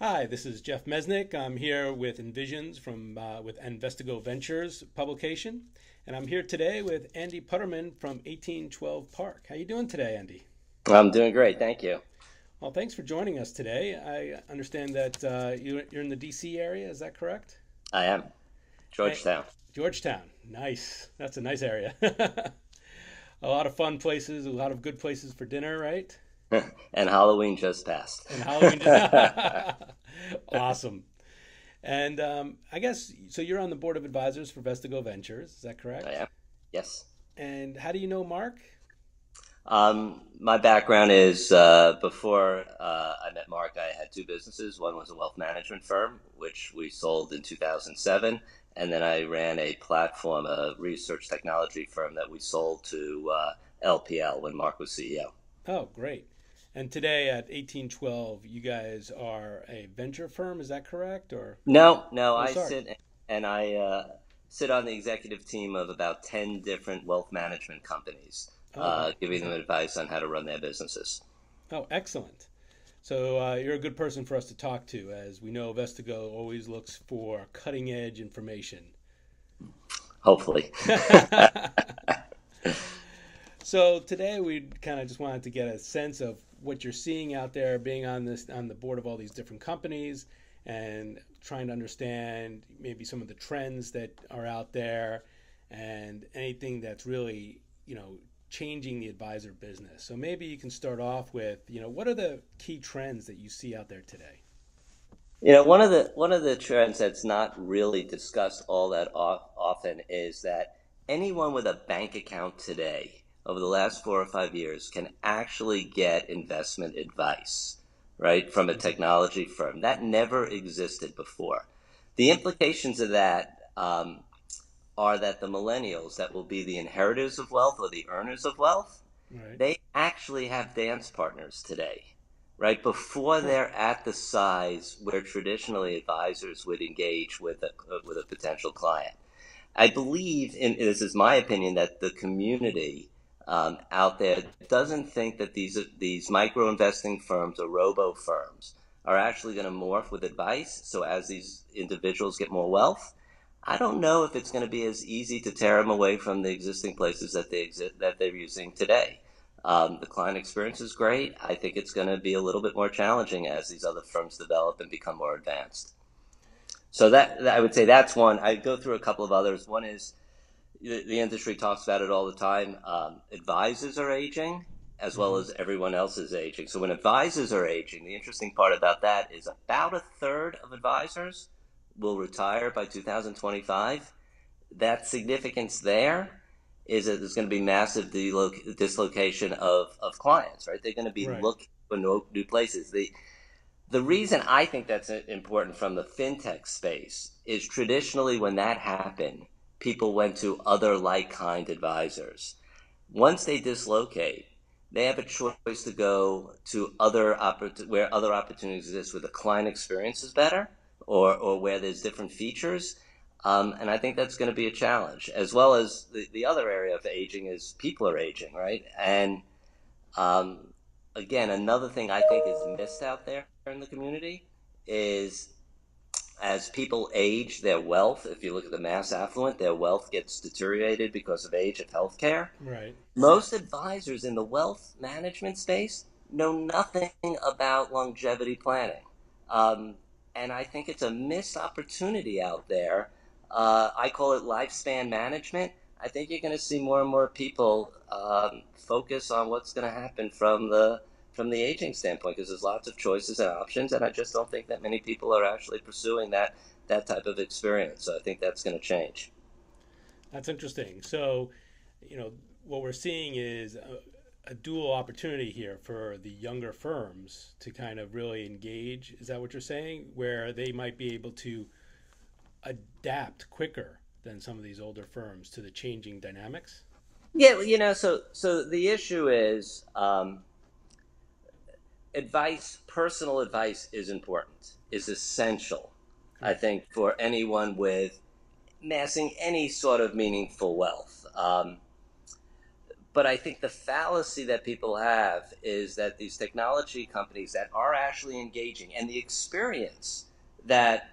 Hi, this is Jeff Mesnick. I'm here with Envisions from with Vestigo Ventures publication, and I'm here today with Andy Putterman from 1812 Park. How you doing today, Andy? I'm doing great, thank you. Well, thanks for joining us today. I understand that you're in the DC area. Is that correct? I am Hey, Georgetown, Georgetown. Nice. That's a nice area. A lot of fun places, a lot of good places for dinner, right? and Halloween just passed. And Halloween. Awesome. And I guess so. You're on the board of advisors for Vestigo Ventures. Is that I correct? am. Yes. And how do you know Mark? My background is before I met Mark, I had two businesses. One was a wealth management firm, which we sold in 2007, and then I ran a platform, a research technology firm that we sold to LPL when Mark was CEO. Oh, great. And today at 1812, you guys are a venture firm. Is that correct? Or No, no, oh, I sorry. sit and I sit on the executive team of about 10 different wealth management companies, Oh, wow. giving them Okay. advice on how to run their businesses. Oh, excellent. So you're a good person for us to talk to, as we know Vestigo always looks for cutting edge information. Hopefully. So today we kind of just wanted to get a sense of what you're seeing out there, being on the board of all these different companies, and trying to understand maybe some of the trends that are out there, and anything that's really changing the advisor business. So maybe you can start off with what are the key trends that you see out there today? One of the trends that's not really discussed all that often is that anyone with a bank account today, over the last 4 or 5 years, can actually get investment advice, right, from a Hmm. technology firm. That never existed before. The implications of that are that the millennials, that will be the inheritors of wealth or the earners of wealth, Right. they actually have dance partners today, right? Before Huh. they're at the size where traditionally advisors would engage with a potential client. I believe, and this is my opinion, that the community out there doesn't think that these micro investing firms or robo firms are actually going to morph with advice. So as these individuals get more wealth, I don't know if it's going to be as easy to tear them away from the existing places that they're using today. The client experience is great. I think it's going to be a little bit more challenging as these other firms develop and become more advanced. So I would say that's one. I go through a couple of others. One is the industry talks about it all the time. Advisors are aging as well Hmm. as everyone else is aging. So when advisors are aging, the interesting part about that is about a third of advisors will retire by 2025. That significance there is that there's going to be massive dislocation of clients, right? They're going to be Right. looking for new places. The reason I think that's important from the fintech space is traditionally when that happened, people went to other like kind advisors. Once they dislocate, they have a choice to go to where other opportunities exist, where the client experience is better, or where there's different features. And I think that's going to be a challenge, as well as the other area of aging is people are aging, right? And um, again, another thing I think is missed out there in the community is as people age, their wealth, if you look at the mass affluent, their wealth gets deteriorated because of age of healthcare. Right. Most advisors in the wealth management space know nothing about longevity planning. Um, and I think it's a missed opportunity out there. I call it lifespan management. I think you're going to see more and more people focus on what's going to happen from the aging standpoint because there's lots of choices and options, and I just don't think that many people are actually pursuing that type of experience. So I think that's going to change. That's interesting. So, you know, what we're seeing is a dual opportunity here for the younger firms to kind of really engage. Is that what you're saying? Where they might be able to adapt quicker than some of these older firms to the changing dynamics? Yeah, so the issue is personal advice is important, is essential, I Right. think, for anyone with amassing any sort of meaningful wealth. But I think the fallacy that people have is that these technology companies that are actually engaging, and the experience that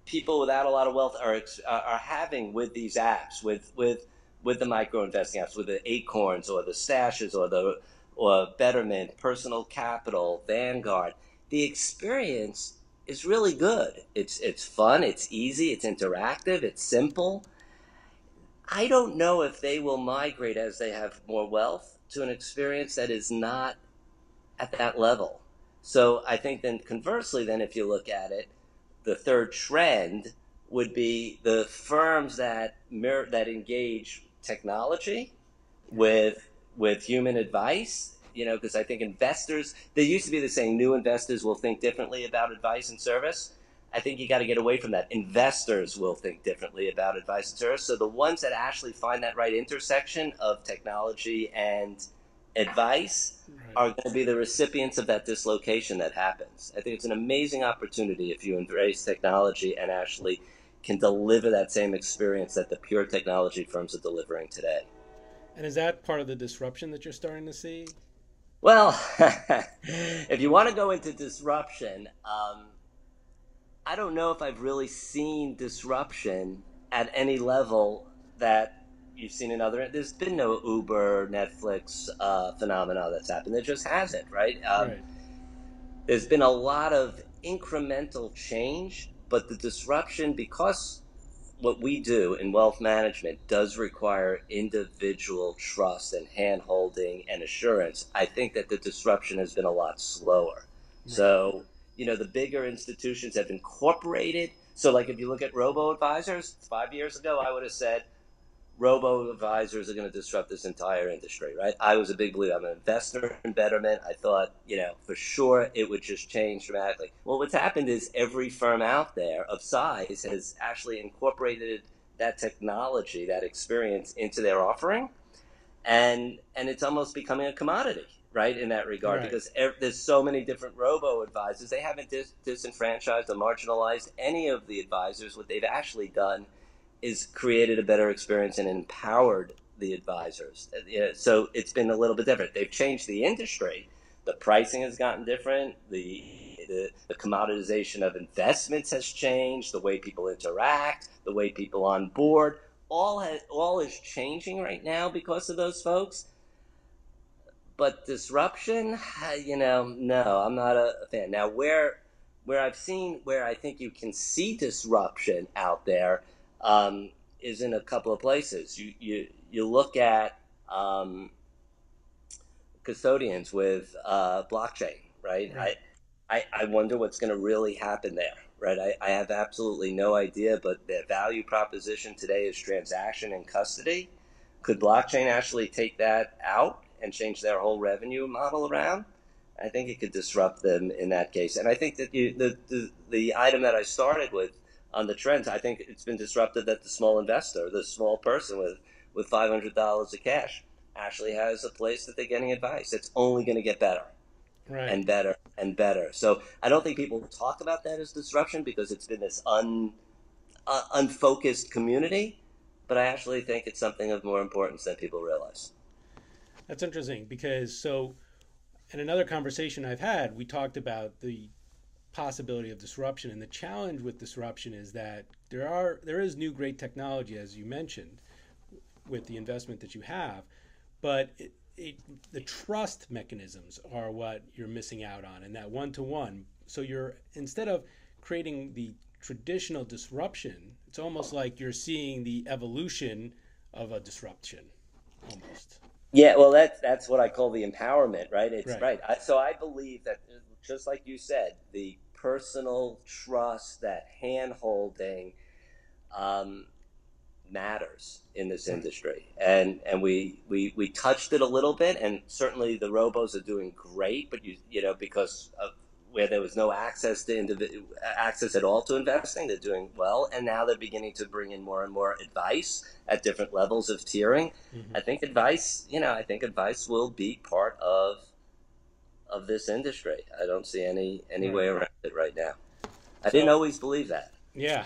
people without a lot of wealth are having with these apps, with the micro investing apps, with the Acorns or the Stashes or Betterment, Personal Capital, Vanguard. The experience is really good. It's fun, it's easy, it's interactive, it's simple. I don't know if they will migrate as they have more wealth to an experience that is not at that level. So I think then conversely, then if you look at it, the third trend would be the firms that engage technology with human advice. Because I think investors, there used to be the saying, new investors will think differently about advice and service. I think you got to get away from that. Investors will think differently about advice and service. So the ones that actually find that right intersection of technology and advice Right. are going to be the recipients of that dislocation that happens. I think it's an amazing opportunity if you embrace technology and actually can deliver that same experience that the pure technology firms are delivering today. And is that part of the disruption that you're starting to see? Well, if you want to go into disruption, I don't know if I've really seen disruption at any level that you've seen in other. There's been no Uber, Netflix phenomena that's happened. There just hasn't, right? Right. There's been a lot of incremental change, but the disruption, because what we do in wealth management does require individual trust and hand holding and assurance, I think that the disruption has been a lot slower. Right. So, the bigger institutions have incorporated. So, like if you look at robo advisors, 5 years ago, I would have said, robo advisors are going to disrupt this entire industry, right? I was a big believer. I'm an investor in Betterment. I thought, for sure it would just change dramatically. Well, what's happened is every firm out there of size has actually incorporated that technology, that experience into their offering, and it's almost becoming a commodity, right, in that regard, Right. because there's so many different robo advisors. They haven't disenfranchised or marginalized any of the advisors. What they've actually done is created a better experience and empowered the advisors. So it's been a little bit different. They've changed the industry. The pricing has gotten different. The commoditization of investments has changed. The way people interact, the way people on board, all is changing right now because of those folks. But disruption, no, I'm not a fan. Now, where I think you can see disruption out there is in a couple of places. You look at custodians with blockchain, right? Right. I wonder what's going to really happen there, right? I have absolutely no idea, but their value proposition today is transaction and custody. Could blockchain actually take that out and change their whole revenue model around? I think it could disrupt them in that case. And I think that the item that I started with on the trends, I think it's been disrupted that the small investor, the small person with $500 of cash, actually has a place that they're getting advice. It's only going to get better Right. and better and better. So I don't think people talk about that as disruption because it's been this unfocused community, but I actually think it's something of more importance than people realize. That's interesting because in another conversation I've had, we talked about the possibility of disruption, and the challenge with disruption is that there is new great technology, as you mentioned, with the investment that you have, but the trust mechanisms are what you're missing out on, and that one to one. So you're, instead of creating the traditional disruption, it's almost like you're seeing the evolution of a disruption, almost. Yeah, well, that's what I call the empowerment, right? It's Right. right. So I believe that, just like you said, the personal trust, that hand holding, um, matters in this Right. industry, and we touched it a little bit, and certainly the robos are doing great, but because of where there was no access at all to investing, they're doing well, and now they're beginning to bring in more and more advice at different levels of tiering. Hmm. I think advice will be part of this industry. I don't see any way Right. around it right now. I didn't So always believe that. yeah.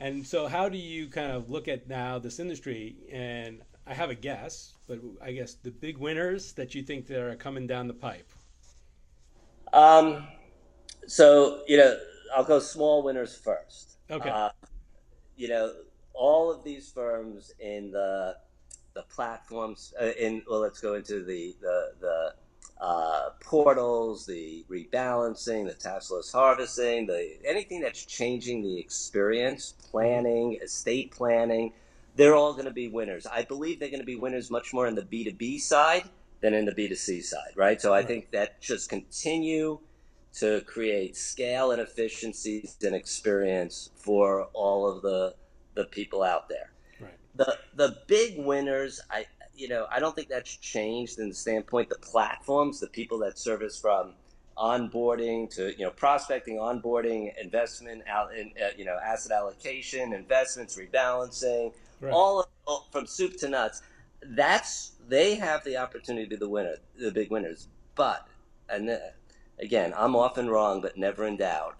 And so how do you kind of look at now this industry? And I have a guess, but I guess the big winners that you think that are coming down the pipe. Um, so, I'll go small winners first. Okay. You know, all of these firms in the platforms in well, let's go into the portals, the rebalancing, the task loss harvesting, the anything that's changing the experience, Hmm. planning, estate planning. They're all going to be winners. I believe they're going to be winners much more in the B2B side than in the B2C side, right? So I Right. think that just continue to create scale and efficiencies and experience for all of the people out there. Right. The big winners, I don't think that's changed in the standpoint the platforms, the people that service from onboarding to prospecting, onboarding, investment out in asset allocation, investments, rebalancing, Right. all from soup to nuts. That's they have the opportunity to be the winner, the big winners. But and again, I'm often wrong, but never in doubt.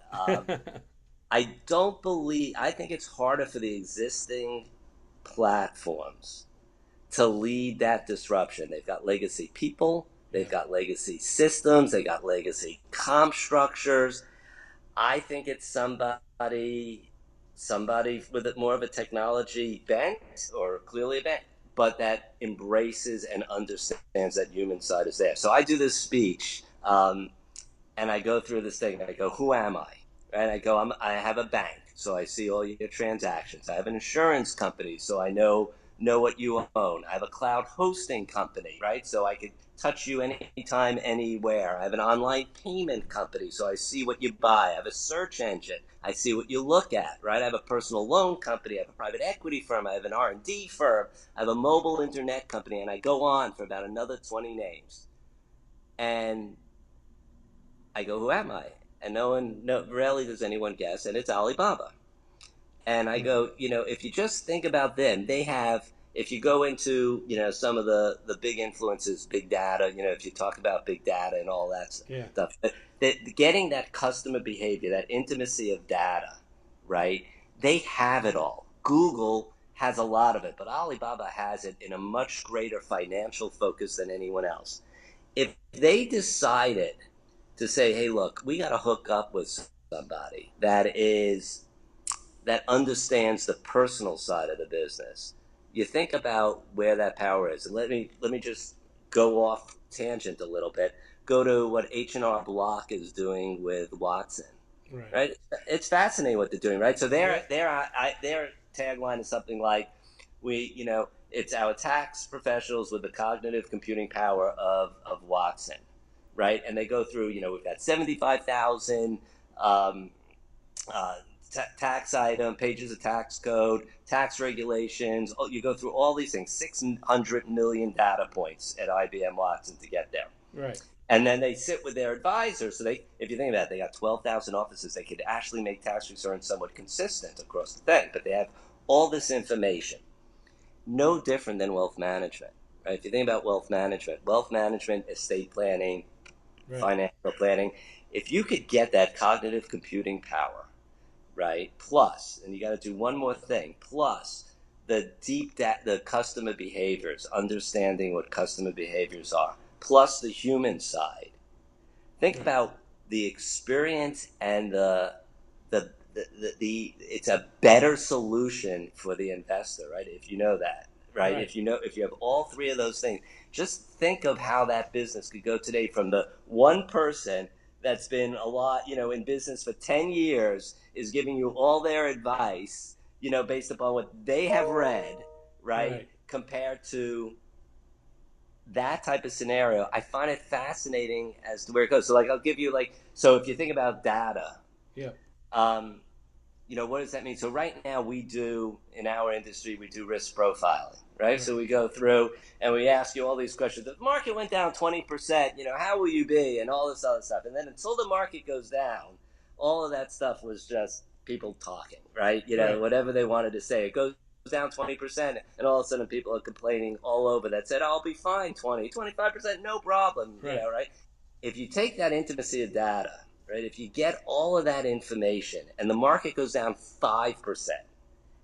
I don't believe. I think it's harder for the existing platforms to lead that disruption. They've got legacy people, they've Yeah. got legacy systems, they got legacy comp structures. I think it's somebody with more of a technology bent or clearly a bent, but that embraces and understands that human side is there. So I do this speech, and I go through this thing and I go, who am I? Right? I have a bank, so I see all your transactions. I have an insurance company, so I know what you own. I have a cloud hosting company, right? So I can touch you anytime, anywhere. I have an online payment company, so I see what you buy. I have a search engine. I see what you look at, right? I have a personal loan company. I have a private equity firm. I have an R&D firm. I have a mobile internet company, and I go on for about another 20 names. And I go, who am I? And rarely does anyone guess, and it's Alibaba. And I Hmm. go, if you just think about them, they have, if you go into, some of the big influences, big data, if you talk about big data and all that Yeah. stuff, getting that customer behavior, that intimacy of data, right? They have it all. Google has a lot of it, but Alibaba has it in a much greater financial focus than anyone else. If they decided to say, hey, look, we got to hook up with somebody that understands the personal side of the business. You think about where that power is, and let me just go off tangent a little bit. Go to what H&R Block is doing with Watson, Right. right? It's fascinating what they're doing, right? So Yeah. their tagline is something like, it's our tax professionals with the cognitive computing power of Watson, right? And they go through, we've got 75,000 um, uh, tax item, pages of tax code, tax regulations. Oh, you go through all these things, 600 million data points at IBM Watson to get there. Right. And then they sit with their advisors. So if you think about it, they got 12,000 offices. They could actually make tax returns somewhat consistent across the thing, but they have all this information. No different than wealth management, right? If you think about wealth management, estate planning, Right. financial planning, if you could get that cognitive computing power, right? Plus, and you got to do one more thing. Plus, the customer behaviors, understanding what customer behaviors are. Plus, the human side. Think Right. about the experience and the it's a better solution for the investor, right? If you know that, right? Right. If you have all three of those things, just think of how that business could go today from the one person that's been a lot, in business for 10 years is giving you all their advice, based upon what they have read, right? Right. Compared to that type of scenario, I find it fascinating as to where it goes. So, like, I'll give you so if you think about data, Yeah. um, what does that mean? So right now we do, in our industry, we do risk profiling, right? Right. So we go through and we ask you all these questions. The market went down 20%, how will you be? And all this other stuff. And then until the market goes down, all of that stuff was just people talking, right? Right. Whatever they wanted to say. It goes down 20%, and all of a sudden people are complaining all over that said, I'll be fine, 25%, no problem, Right. right? If you take that intimacy of data, right, if you get all of that information and the market goes down 5%,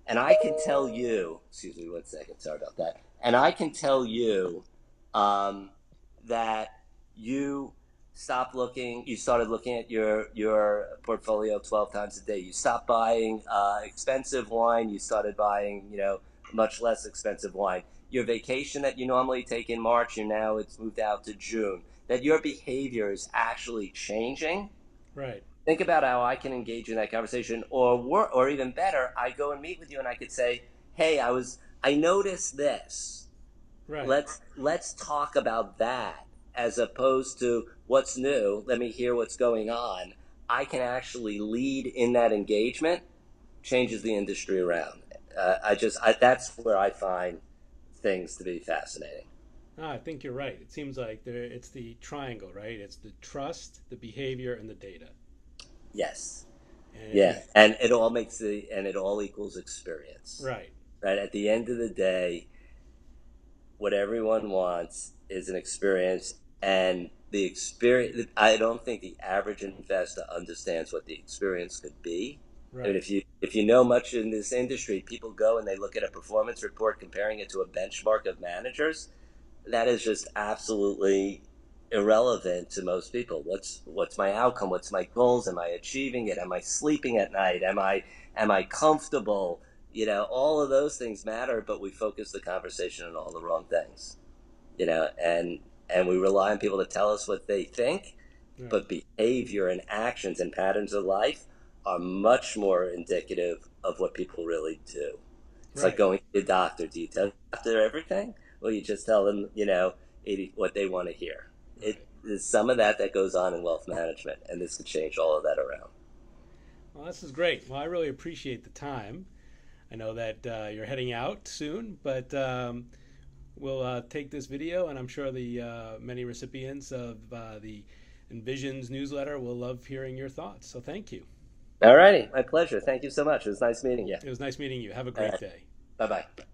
And I can tell you, excuse me 1 second, sorry about that. And I can tell you um, that you you started looking at your portfolio 12 times a day. You stopped buying expensive wine. You started buying, much less expensive wine. Your vacation that you normally take in March, it's moved out to June. That your behavior is actually changing. Right. Think about how I can engage in that conversation, or even better, I go and meet with you and I could say, "Hey, I noticed this. Right. Let's talk about that, as opposed to what's new. Let me hear what's going on." I can actually lead in that engagement, changes the industry around. That's where I find things to be fascinating. Ah, I think you're right. It seems like it's the triangle, right? It's the trust, the behavior, and the data. Yes. And if you, Yeah, and it all equals experience. right, Right? At the end of the day, what everyone wants is an experience, and the experience, I don't think the average investor understands what the experience could be. I mean, right, if you know much in this industry, people go and they look at a performance report comparing it to a benchmark of managers. That is just absolutely irrelevant to most people. What's my outcome? What's my goals? Am I achieving it? Am I sleeping at night? Am I comfortable? All of those things matter, but we focus the conversation on all the wrong things. And we rely on people to tell us what they think, right, but behavior and actions and patterns of life are much more indicative of what people really do. It's like right, going to the doctor. Do you tell the doctor everything? Well, you just tell them, what they want to hear. right. There's some of that goes on in wealth management, and this could change all of that around. Well, this is great. Well, I really appreciate the time. I know that you're heading out soon, but we'll take this video, and I'm sure the many recipients of the Envisions newsletter will love hearing your thoughts. So thank you. All righty, my pleasure. Thank you so much. It was nice meeting you. It was nice meeting you. Have a All great right, day. bye bye.